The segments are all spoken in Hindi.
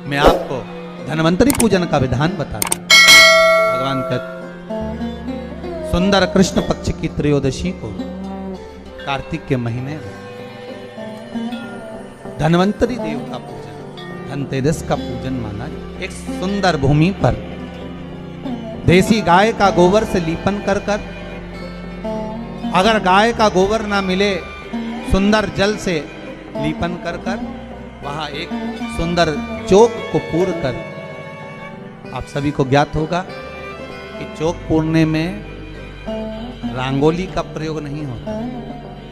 मैं आपको धन्वंतरी पूजन का विधान बताता हूं। भगवान का सुंदर कृष्ण पक्ष की त्रयोदशी को कार्तिक के महीने में धन्वंतरी देव का पूजन, धनतेरस का पूजन माना। एक सुंदर भूमि पर देसी गाय का गोबर से लीपन कर कर, अगर गाय का गोबर ना मिले सुंदर जल से लीपन कर कर, वहां एक सुंदर चौक को पूर कर, आप सभी को ज्ञात होगा कि चौक पूरने में रंगोली का प्रयोग नहीं होता।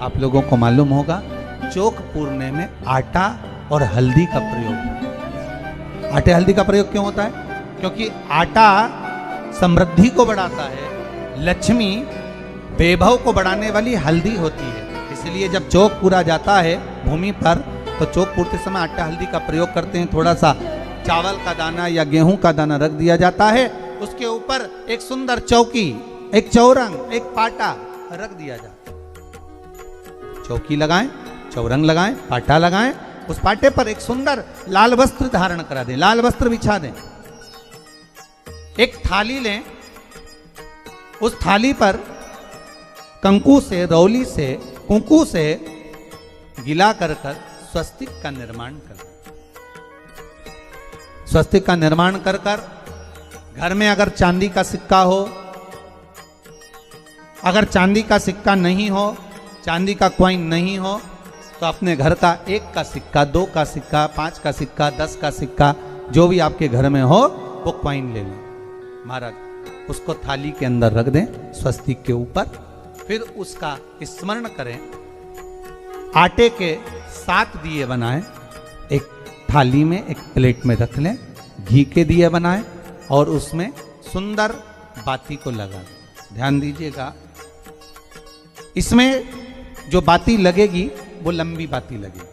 आप लोगों को मालूम होगा चौक पूरने में आटा और हल्दी का प्रयोग होता है। आटे हल्दी का प्रयोग क्यों होता है? क्योंकि आटा समृद्धि को बढ़ाता है, लक्ष्मी वैभव को बढ़ाने वाली हल्दी होती है। इसलिए जब चौक पूरा जाता है भूमि पर तो चौक पूरते समय आटा हल्दी का प्रयोग करते हैं। थोड़ा सा चावल का दाना या गेहूं का दाना रख दिया जाता है, उसके ऊपर एक सुंदर चौकी, एक चौरंग, एक पाटा रख दिया जाता है। चौकी लगाएं, चौरंग लगाएं, पाटा लगाएं, उस पाटे पर एक सुंदर लाल वस्त्र धारण करा दें, लाल वस्त्र बिछा दें। एक थाली लें, उस थाली पर कंकु से, रौली से, कुंकू से गिला कर स्वस्तिक का निर्माण कर, स्वस्तिक का निर्माण कर घर में अगर चांदी का सिक्का हो, अगर चांदी का सिक्का नहीं हो, चांदी का कॉइन नहीं हो, तो अपने घर का 1 का सिक्का, 2 का सिक्का, 5 का सिक्का, 10 का सिक्का, जो भी आपके घर में हो वो कॉइन ले लें महाराज। उसको थाली के अंदर रख दें स्वस्तिक के ऊपर। फिर उसका स्मरण करें। आटे के 7 दिए बनाएं, एक थाली में, एक प्लेट में रख लें। घी के दिए बनाएं और उसमें सुंदर बाती को लगा दें। ध्यान दीजिएगा, इसमें जो बाती लगेगी वो लंबी बाती लगेगी।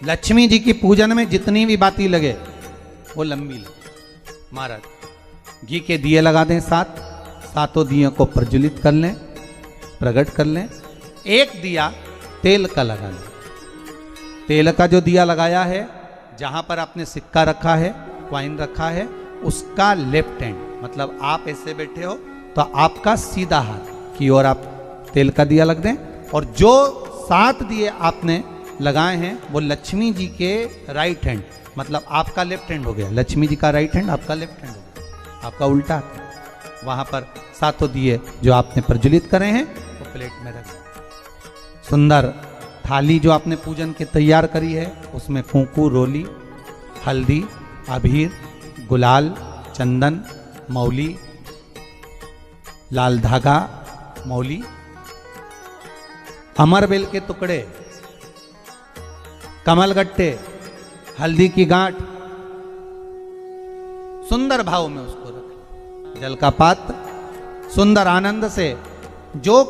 लक्ष्मी जी की पूजन में जितनी भी बाती लगे वो लंबी लगे महाराज। घी के दिए लगा दें 7, सातों दियों को प्रज्वलित कर लें, प्रकट कर लें। एक दिया तेल का लगा लें। तेल का जो दिया लगाया है, जहां पर आपने सिक्का रखा है, कॉइन रखा है, उसका लेफ्ट हैंड, मतलब आप ऐसे बैठे हो तो आपका सीधा हाथ की ओर आप तेल का दिया लग दें। और जो 7 दिए आपने लगाए हैं वो लक्ष्मी जी के राइट हैंड, मतलब आपका लेफ्ट हैंड हो गया, लक्ष्मी जी का राइट हैंड, आपका लेफ्ट हैंड हो गया, आपका उल्टा हाथ। वहां पर 7 दिए जो आपने प्रज्वलित करे हैं वो प्लेट में रखें। सुंदर थाली जो आपने पूजन के तैयार करी है, उसमें कुंकू, रोली, हल्दी, अबीर, गुलाल, चंदन, मौली, लाल धागा, मौली, अमरबेल के टुकड़े, कमलगट्टे, हल्दी की गांठ, सुंदर भाव में उसको रखें। जल का पात्र सुंदर आनंद से, जो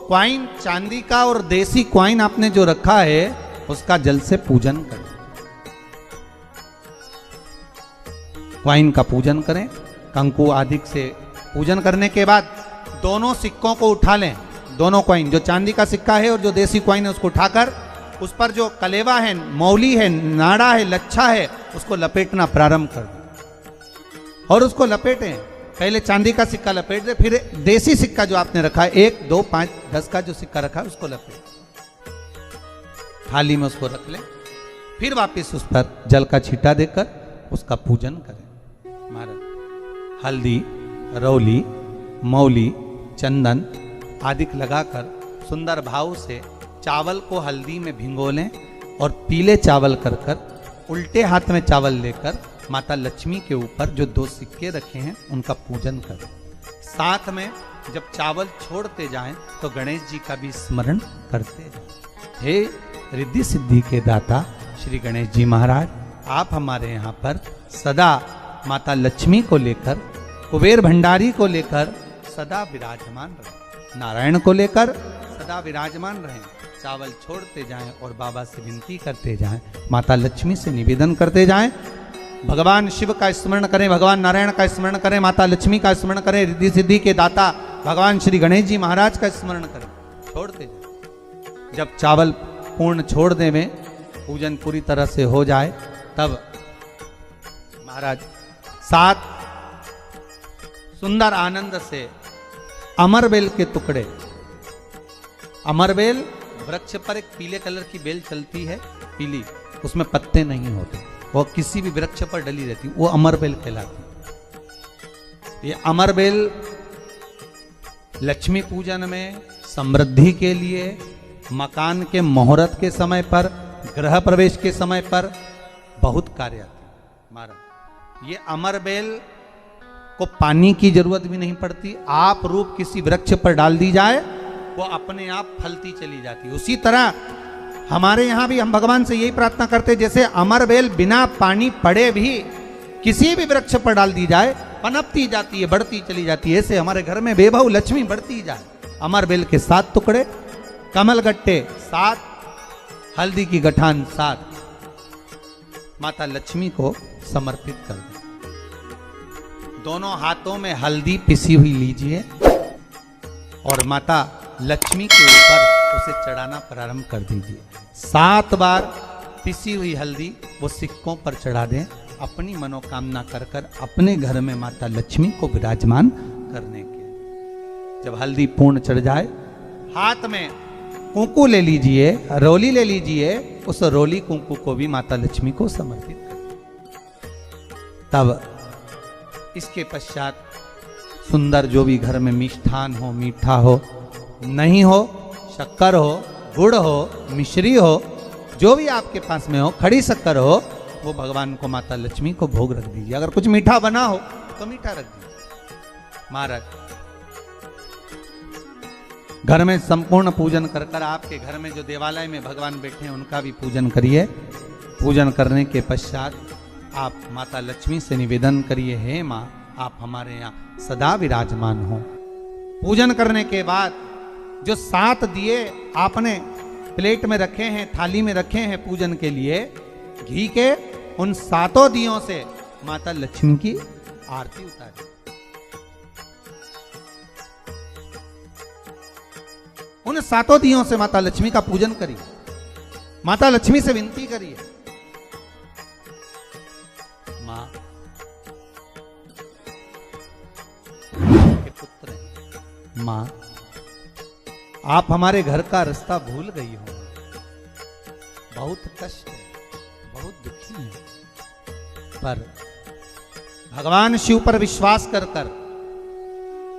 क्वाइन चांदी का और देसी क्वाइन आपने जो रखा है उसका जल से पूजन करें। क्वाइन का पूजन करें, कंकु आदि से पूजन करने के बाद दोनों सिक्कों को उठा लें। दोनों क्वाइन, जो चांदी का सिक्का है और जो देसी क्वाइन है, उसको उठाकर उस पर जो कलेवा है, मौली है, नाड़ा है, लच्छा है, उसको लपेटना प्रारंभ कर दें और उसको लपेटें। पहले चांदी का सिक्का लपेट दे, फिर देसी सिक्का जो आपने रखा है, 1, 2, 5, 10 का जो सिक्का रखा है उसको लपेट, थाली में उसको रख लें। फिर वापस उस पर जल का छींटा देकर उसका पूजन करें महाराज। हल्दी, रौली, मौली, चंदन आदि लगाकर सुंदर भाव से चावल को हल्दी में भिगो लें और पीले चावल कर उल्टे हाथ में चावल लेकर माता लक्ष्मी के ऊपर जो 2 सिक्के रखे हैं उनका पूजन करें। साथ में जब चावल छोड़ते जाएं तो गणेश जी का भी स्मरण करते जाएं। हे रिद्धि सिद्धि के दाता श्री गणेश जी महाराज, आप हमारे यहाँ पर सदा माता लक्ष्मी को लेकर, कुबेर भंडारी को लेकर सदा विराजमान रहें, नारायण को लेकर सदा विराजमान रहें। चावल छोड़ते जाएं और बाबा से विनती करते जाएं, माता लक्ष्मी से निवेदन करते जाएं। भगवान शिव का स्मरण करें, भगवान नारायण का स्मरण करें, माता लक्ष्मी का स्मरण करें, रिद्धि सिद्धि के दाता भगवान श्री गणेश जी महाराज का स्मरण करें। छोड़ते जाएं। जब चावल पूर्ण छोड़ देवें, पूजन पूरी तरह से हो जाए, तब महाराज 7 सुंदर आनंद से अमरबेल के टुकड़े, अमरबेल वृक्ष पर एक पीले कलर की बेल चलती है, पीली, उसमें पत्ते नहीं होते, वो किसी भी वृक्ष पर डली रहती, वो अमरबेल कहलाती। ये अमरबेल लक्ष्मी पूजन में, समृद्धि के लिए, मकान के मुहूर्त के समय पर, गृह प्रवेश के समय पर बहुत कार्य आती है। महाराज ये अमरबेल को पानी की जरूरत भी नहीं पड़ती, आप रूप किसी वृक्ष पर डाल दी जाए वो अपने आप फलती चली जाती है। उसी तरह हमारे यहाँ भी हम भगवान से यही प्रार्थना करते, जैसे अमरबेल बिना पानी पड़े भी किसी भी वृक्ष पर डाल दी जाए पनपती जाती है, बढ़ती चली जाती है। ऐसे हमारे घर में बेबहू लक्ष्मी बढ़ती जाए। अमरबेल के 7 टुकड़े, कमल गट्टे 7, हल्दी की गठान 7 माता लक्ष्मी को समर्पित कर दें। दोनों हाथों में हल्दी पिसी हुई लीजिए और माता लक्ष्मी के ऊपर उसे चढ़ाना प्रारंभ कर दीजिए। 7 बार पिसी हुई हल्दी वो सिक्कों पर चढ़ा दें, अपनी मनोकामना कर कर अपने घर में माता लक्ष्मी को विराजमान करने के। जब हल्दी पूर्ण चढ़ जाए, हाथ में कुंकू ले लीजिए, रोली ले लीजिए, उस रोली कुंकू को भी माता लक्ष्मी को समर्पित कर। तब इसके पश्चात सुंदर जो भी घर में मिष्ठान हो, मीठा हो, नहीं हो, शक्कर हो, गुड़ हो, मिश्री हो, जो भी आपके पास में हो, खड़ी शक्कर हो, वो भगवान को माता लक्ष्मी को भोग रख दीजिए। अगर कुछ मीठा बना हो तो मीठा रख दीजिए। महाराज घर में संपूर्ण पूजन कर कर आपके घर में जो देवालय में भगवान बैठे हैं उनका भी पूजन करिए। पूजन करने के पश्चात आप माता लक्ष्मी से निवेदन करिए, हे माँ आप हमारे यहाँ सदा विराजमान हो। पूजन करने के बाद जो 7 दिए आपने प्लेट में रखे हैं, थाली में रखे हैं पूजन के लिए, घी के उन 7 दियों से माता लक्ष्मी की आरती उतारिए। उन 7 दियों से माता लक्ष्मी का पूजन करिए। माता लक्ष्मी से विनती करिए, मां के पुत्र हैं, मां आप हमारे घर का रास्ता भूल गई हो, बहुत कष्ट है, बहुत दुखी है, पर भगवान शिव पर विश्वास कर कर,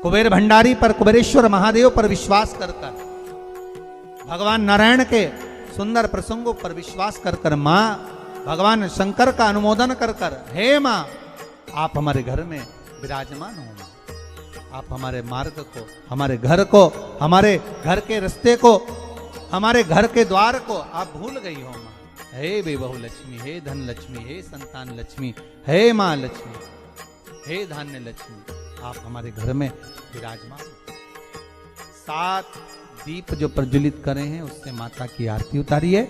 कुबेर भंडारी पर, कुबेरेश्वर महादेव पर विश्वास कर कर, भगवान नारायण के सुंदर प्रसंगों पर विश्वास कर कर, मां भगवान शंकर का अनुमोदन कर कर, हे मां आप हमारे घर में विराजमान हो, मां आप हमारे मार्ग को, हमारे घर को, हमारे घर के रास्ते को, हमारे घर के द्वार को आप भूल गई हो। मां हे बेबहू लक्ष्मी, हे धन लक्ष्मी, हे संतान लक्ष्मी, हे मां लक्ष्मी, हे धान्य लक्ष्मी, आप हमारे घर में विराजमान। 7 दीप जो प्रज्वलित करे हैं उससे माता की आरती उतारिए।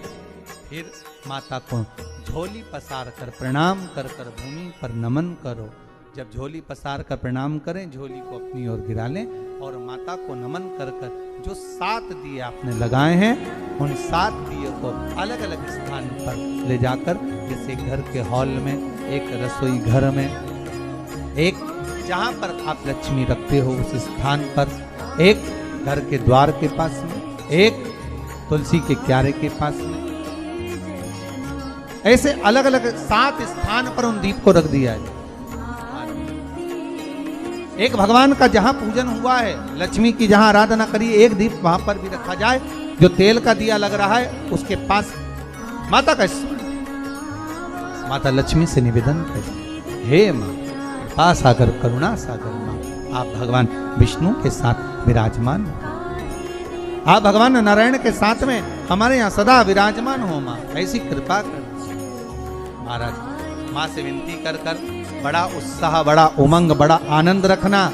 फिर माता को झोली पसार कर प्रणाम कर कर भूमि पर नमन करो। जब झोली पसार कर प्रणाम करें, झोली को अपनी ओर गिरा लें और माता को नमन कर कर जो 7 दिए आपने लगाए हैं उन 7 दिए को अलग अलग स्थान पर ले जाकर, जैसे घर के हॉल में, एक रसोई घर में, एक जहां पर आप लक्ष्मी रखते हो उस स्थान पर, एक घर के द्वार के पास में, एक तुलसी के क्यारे के पास में, ऐसे अलग अलग 7 स्थान पर उन दीप को रख दिया है। एक भगवान का जहां पूजन हुआ है, लक्ष्मी की जहां आराधना करी, एक दीप वहां पर भी रखा जाए। जो तेल का दिया लग रहा है उसके पास माता का स्मरण, माता लक्ष्मी से निवेदन करें, हे मां कृपा सागर, करुणा सागर मां आप भगवान विष्णु के साथ विराजमान हो, आप भगवान नारायण के साथ में हमारे यहाँ सदा विराजमान हो, मां ऐसी कृपा कर। महाराज मां से विनती कर कर बड़ा उत्साह, बड़ा उमंग, बड़ा आनंद रखना।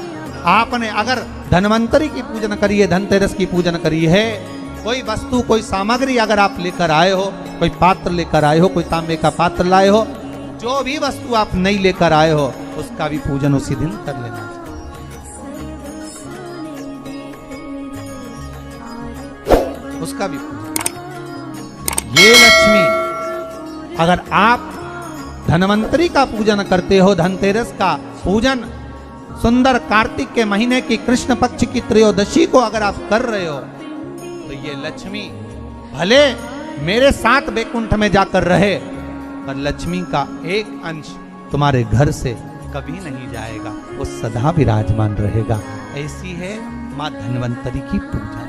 आपने अगर धन्वंतरी की पूजन करी है, धनतेरस की पूजन करी है, कोई वस्तु, कोई सामग्री अगर आप लेकर आए हो, कोई पात्र लेकर आए हो, कोई तांबे का पात्र लाए हो, जो भी वस्तु आप नहीं लेकर आए हो उसका भी पूजन उसी दिन कर लेना चाहिए, उसका भी पूजन। ये लक्ष्मी अगर आप धनवंतरी का पूजन करते हो, धनतेरस का पूजन सुंदर कार्तिक के महीने की कृष्ण पक्ष की त्रयोदशी को अगर आप कर रहे हो तो ये लक्ष्मी भले मेरे साथ वैकुंठ में जाकर रहे, पर लक्ष्मी का एक अंश तुम्हारे घर से कभी नहीं जाएगा, वो सदा विराजमान रहेगा। ऐसी है मां धन्वंतरी की पूजा।